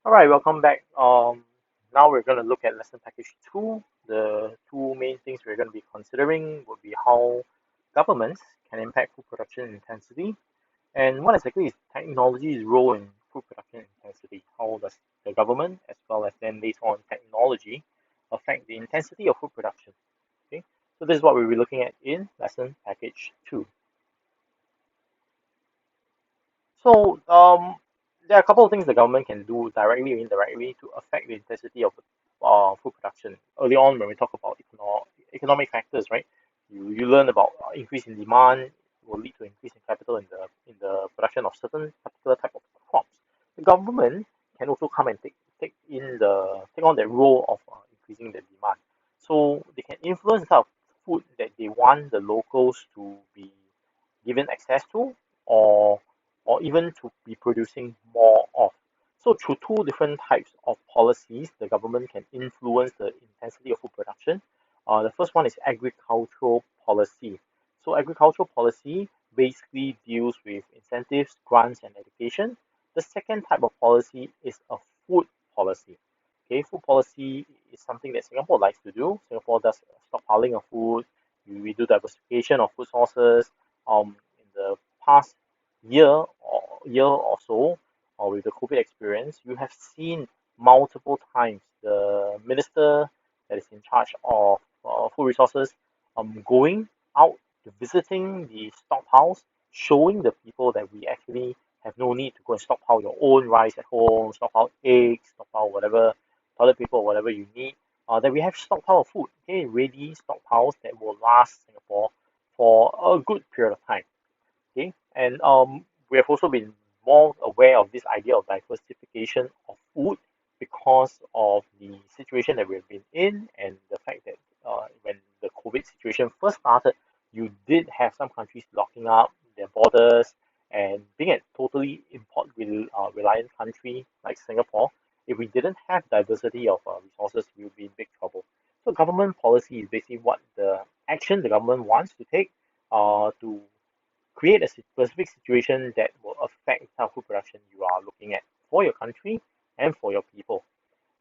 All right, welcome back. Now we're going to look at lesson package two. The two main things we're going to be considering would be how governments can impact food production intensity and what exactly is technology's role in food production intensity. How does the government, as well as then later on technology, affect the intensity of food production? Okay, so this is what we'll be looking at in lesson package two. So there are a couple of things the government can do directly or indirectly to affect the intensity of food production. Early on, when we talk about economic factors, right? You learn about increase in demand will lead to increase in capital in the production of certain particular type of crops. The government can also come and take on that role of increasing the demand. So they can influence the type of food that they want the locals to be given access to, or even to be producing more of. So through two different types of policies, the government can influence the intensity of food production. The first one is agricultural policy. So agricultural policy basically deals with incentives, grants, and education. The second type of policy is a food policy. Okay, food policy is something that Singapore likes to do. Singapore does stockpiling of food. We do diversification of food sources. In the past year or so, or with the COVID experience, you have seen multiple times the minister that is in charge of food resources going out to visiting the stockpiles, showing the people that we actually have no need to go and stockpile your own rice at home, stockpile eggs, stockpile whatever toilet paper or whatever you need. That we have stockpile of food, okay, ready stockpiles that will last Singapore for a good period of time. Okay, and we have also been more aware of this idea of diversification of food because of the situation that we've been in and the fact that when the COVID situation first started, you did have some countries locking up their borders, and being a totally reliant country like Singapore, if we didn't have diversity of resources, we would be in big trouble. So government policy is basically what the action the government wants to take to create a specific situation that will affect the type of food production you are looking at for your country and for your people.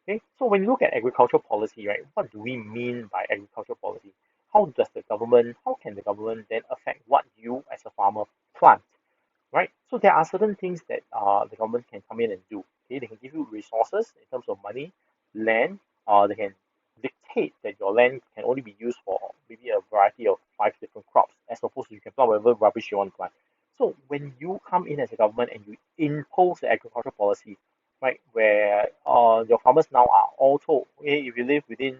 Okay, so when you look at agricultural policy, right, what do we mean by agricultural policy? How can the government then affect what you as a farmer plant, right? So there are certain things that the government can come in and do. Okay, they can give you resources in terms of money, land. They can dictate that your land can only be used for maybe a variety of five different crops, as opposed to you can plant whatever rubbish you want to plant. So when you come in as a government and you impose the agricultural policy, right, where your farmers now are all told, okay, if you live within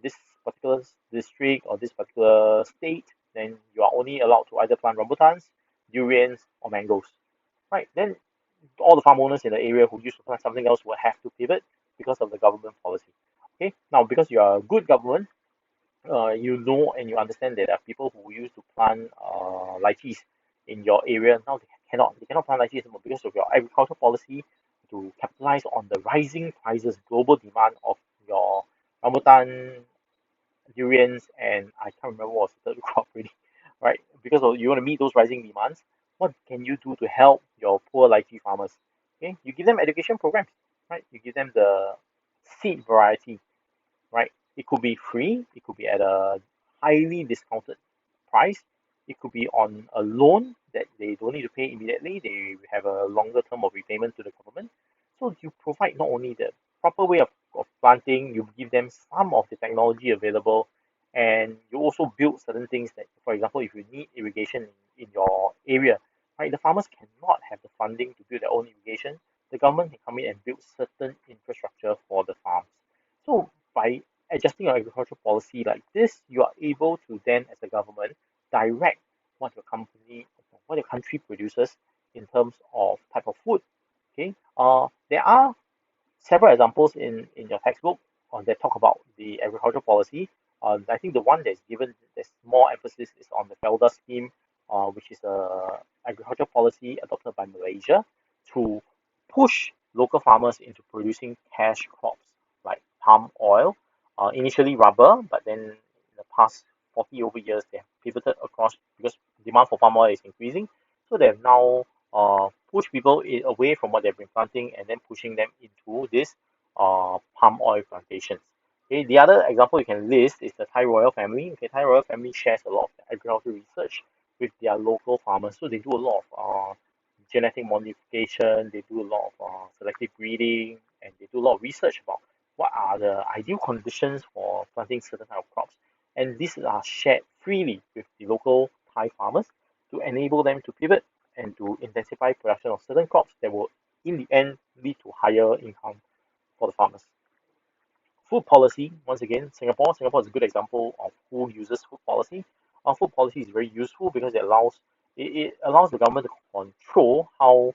this particular district or this particular state, then you are only allowed to either plant rambutans, durians, or mangoes. Right? Then all the farm owners in the area who used to plant something else will have to pivot because of the government policy. Okay. Now, because you are a good government, you know and you understand that there are people who used to plant lychees in your area. Now they cannot plant lychees anymore because of your agricultural policy to capitalize on the rising prices, global demand of your rambutan, durians, and I can't remember what was the third crop really, right? Because of, you want to meet those rising demands, what can you do to help your poor lychee farmers? Okay, you give them education programs, right? You give them the seed variety, right? It could be free, it could be at a highly discounted price, it could be on a loan that they don't need to pay immediately, they have a longer term of repayment to the government. So you provide not only the proper way of planting, you give them some of the technology available, and you also build certain things that, for example, if you need irrigation in your area, right, the farmers cannot have the funding to build their own irrigation. The government can come in and build certain infrastructure for the farms. So by adjusting your agricultural policy like this, you are able to then, as a government, direct what your country produces in terms of type of food. Okay, there are several examples in your textbook that talk about the agricultural policy. I think the one there's more emphasis is on the FELDA scheme, which is a agricultural policy adopted by Malaysia to push local farmers into producing cash crops like palm oil, initially rubber, but then in the past 40 over years they have pivoted across because demand for palm oil is increasing. So they have now push people away from what they've been planting and then pushing them into this palm oil plantations. Okay, the other example you can list is the Thai royal family. Okay, Thai royal family shares a lot of agricultural research with their local farmers, so they do a lot of genetic modification, they do a lot of selective breeding, and they do a lot of research about what are the ideal conditions for planting certain type of crops. And these are shared freely with the local Thai farmers to enable them to pivot and to intensify production of certain crops that will, in the end, lead to higher income for the farmers. Food policy, once again, Singapore is a good example of who uses food policy. Our food policy is very useful because it allows the government to control how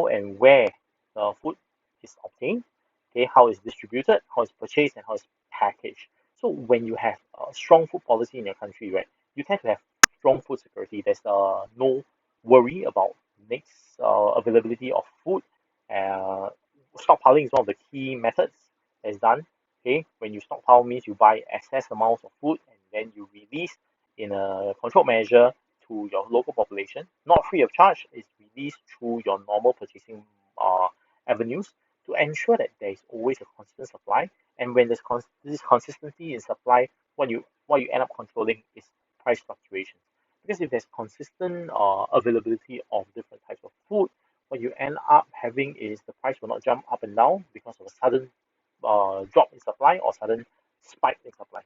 and where the food is obtained, okay, how it's distributed, how it's purchased, and how it's packaged. So when you have a strong food policy in your country, right, you tend to have strong food security. There's no worry about next availability of food. Uh, Stockpiling is one of the key methods that is done. Okay, when you stockpile means you buy excess amounts of food and then you release in a controlled measure to your local population, not free of charge. It's released through your normal purchasing uh, avenues to ensure that there is always a consistent supply. And when this consistency in supply, what you end up controlling is price fluctuations. Because if there's consistent availability of different types of food, what you end up having is the price will not jump up and down because of a sudden drop in supply or sudden spike in supply.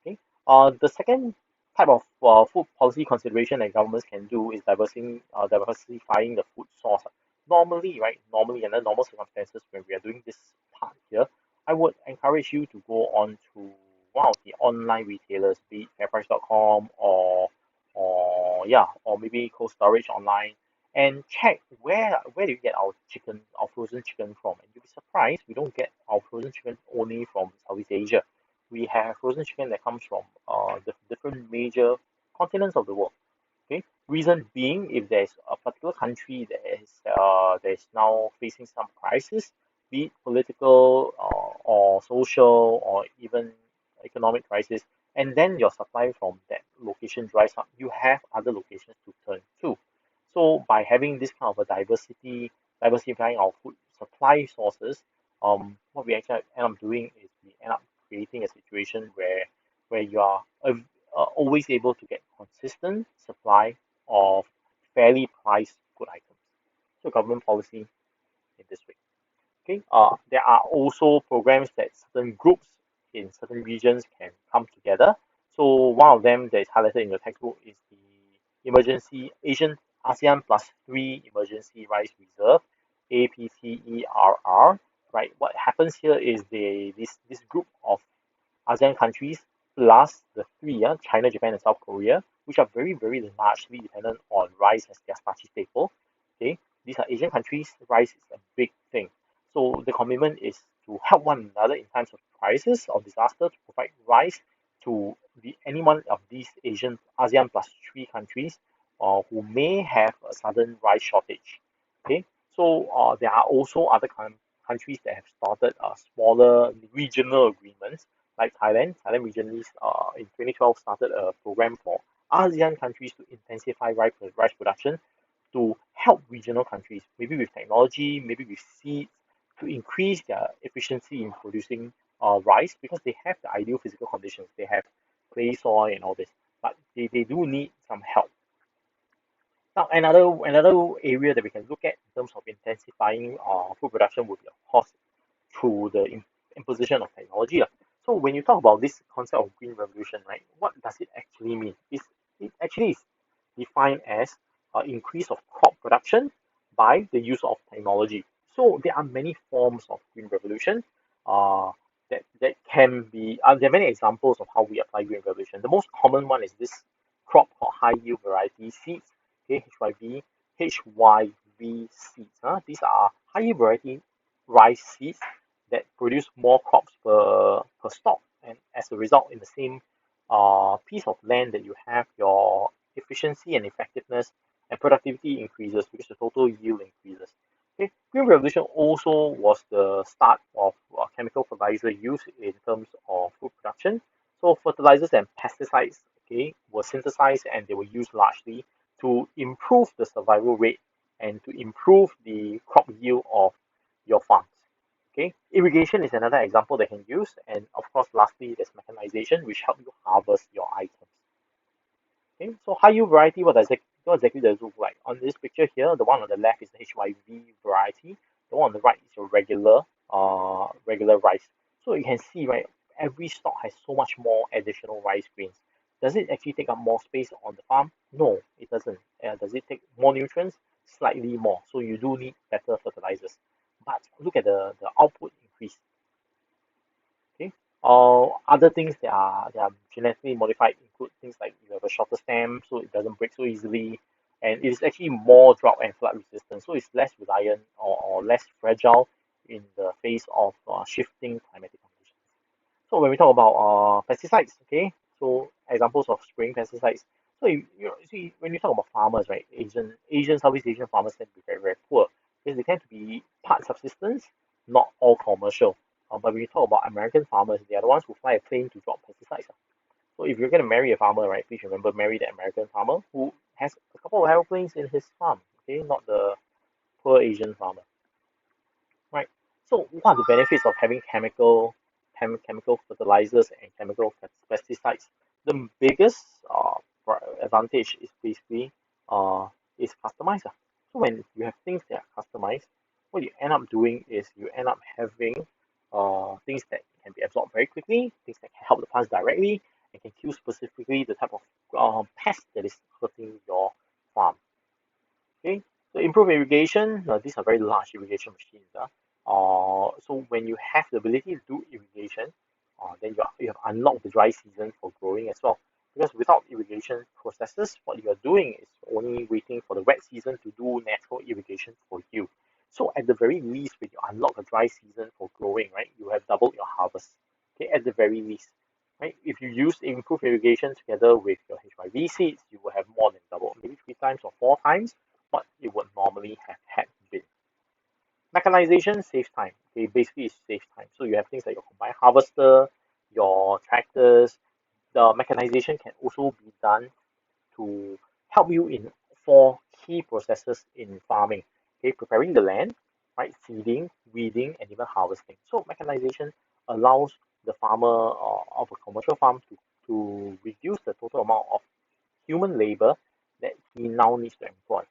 Okay. The second type of food policy consideration that governments can do is diversifying the food source. Normally, right? Normally, under normal circumstances, when we are doing this part here, I would encourage you to go on to one of the online retailers, be it FairPrice.com or maybe Cold Storage online, and check where do you get our chicken, our frozen chicken from. And you'll be surprised we don't get our frozen chicken only from Southeast Asia. We have frozen chicken that comes from the different major continents of the world. Okay, reason being, if there's a particular country that is now facing some crisis, be it political or social or even economic crisis, and then your supply from that location dries up, you have other locations to turn to. So by having this kind of a diversifying our food supply sources, what we actually end up doing is we end up creating a situation where you are always able to get consistent supply of fairly priced food items. So government policy in this way. Okay. There are also programs that certain groups in certain regions can come together. So one of them that is highlighted in your textbook is the Emergency Asian ASEAN Plus 3 Emergency Rice Reserve, APTERR. Right. What happens here is this group of ASEAN countries plus the three, China, Japan, and South Korea, which are very, very largely dependent on rice as their starchy staple. Okay, these are Asian countries. Rice is a big thing. So the commitment is to help one another in times of crisis or disaster to provide rice to any one of these Asian ASEAN plus three countries who may have a sudden rice shortage. Okay, so there are also other countries that have started smaller regional agreements like Thailand. Thailand recently, in 2012, started a program for ASEAN countries to intensify rice production to help regional countries, maybe with technology, maybe with seeds, to increase their efficiency in producing rice because they have the ideal physical conditions. They have clay soil and all this, but they do need some help. Now, another area that we can look at in terms of intensifying food production would be, of course, through the imposition of technology. So when you talk about this concept of green revolution, right, what does it actually mean? It actually is defined as increase of crop production by the use of technology. So there are many forms of green revolution uh, that can be, there are many examples of how we apply green revolution. The most common one is this crop called high yield variety seeds, okay, HYV seeds. These are high yield variety rice seeds that produce more crops per stalk, and as a result, in the same piece of land that you have, your efficiency and effectiveness and productivity increases because the total yield increases. Okay. Green Revolution also was the start of chemical fertilizer use in terms of food production. So fertilizers and pesticides, okay, were synthesized and they were used largely to improve the survival rate and to improve the crop yield of your farms. Okay, irrigation is another example they can use, and of course, lastly, there's mechanization, which help you harvest your items. Okay, so high yield variety, what exactly does it look like? On this picture here, the one on the left is the HYV variety. The one on the right is your regular rice. So you can see, right, every stock has so much more additional rice grains. Does it actually take up more space on the farm? No, it doesn't. Does it take more nutrients? Slightly more. So you do need better fertilizers. But look at the output increase. Okay. Other things that are genetically modified include things like you have a shorter stem, so it doesn't break so easily, and it is actually more drought and flood resistant, so it's less reliant or less fragile in the face of shifting climatic conditions. So when we talk about pesticides, okay, so examples of spraying pesticides. So you see when you talk about farmers, right, Southeast Asian farmers tend to be very, very poor because they tend to be part subsistence, not all commercial. But when you talk about American farmers, they are the ones who fly a plane to drop pesticides. So if you're going to marry a farmer, right, please remember marry the American farmer who has a couple of aeroplanes in his farm, okay, not the poor Asian farmer. Right. So what are the benefits of having chemical fertilizers and chemical pesticides? The biggest advantage is basically is customized. So when you have things that are customized, what you end up doing is you end up having things that can be absorbed very quickly, things that can help the plants directly, and can kill specifically the type of pest that is hurting your farm. Okay, so improve irrigation. These are very large irrigation machines. So when you have the ability to do irrigation, then you have unlocked the dry season for growing as well. Because without irrigation processes, what you are doing is only waiting for the wet season to do natural irrigation for you. So at the very least, when you unlock a dry season for growing, right, you have doubled your harvest. Okay, at the very least, right? If you use improved irrigation together with your HYV seeds, you will have more than double, maybe 3 times or 4 times what it would normally have had been. Mechanization saves time. Okay, basically it saves time. So you have things like your combine harvester, your tractors. The mechanization can also be done to help you in 4 key processes in farming. Okay, preparing the land, right, seeding, weeding, and even harvesting. So mechanization allows the farmer of a commercial farm to reduce the total amount of human labor that he now needs to employ.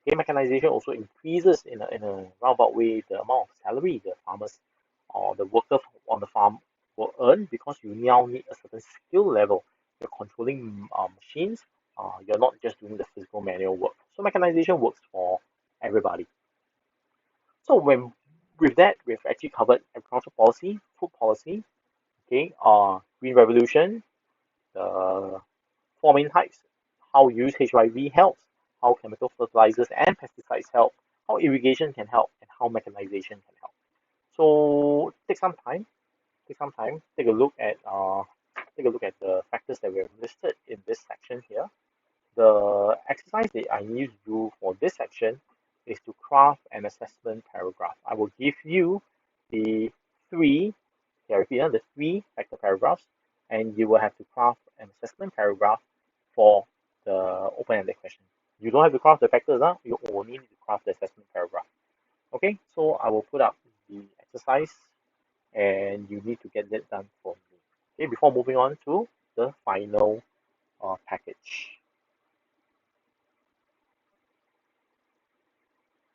Okay, mechanization also increases in a roundabout way the amount of salary the farmers or the workers on the farm will earn because you now need a certain skill level. You're controlling machines. You're not just doing the physical manual work. So mechanization works for everybody. So when with that, we've actually covered agricultural policy, food policy, okay, green revolution, the 4 main types, how use HYV helps, how chemical fertilizers and pesticides help, how irrigation can help, and how mechanization can help. So take a look at the factors that we have listed in this section here. The exercise that I need to do for this section is to craft an assessment paragraph. I will give you the three, the 3 factor paragraphs, and you will have to craft an assessment paragraph for the open-ended question. You don't have to craft the factors, you only need to craft the assessment paragraph. Okay, so I will put up the exercise and you need to get that done for me. Okay, before moving on to the final package.